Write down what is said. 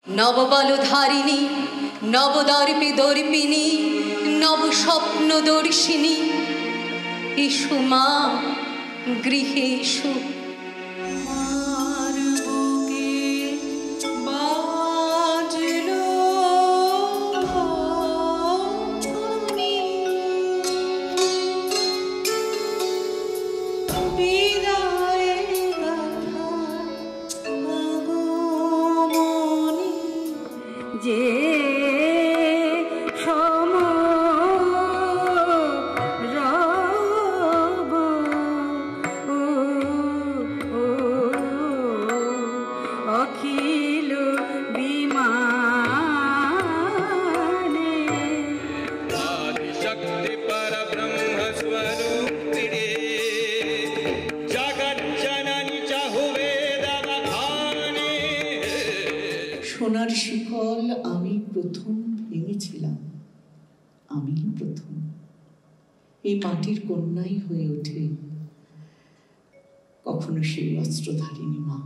নববলধারিণী নবদর্পে দর্পিণী নব স্বপ্ন দর্শিনী এসো মা গৃহে এসো। যে সম রব অখিল বিমানে শক্তি পরব্রহ্ম স্বরূপিণী জগজ্জননী চাহুবে দবখানে। সোনার শিকল আমি প্রথম ভেঙেছিলাম, আমি প্রথম। এই মাটির কন্যাই হয়ে ওঠে কখনো সেই অস্ত্রধারিণী মা।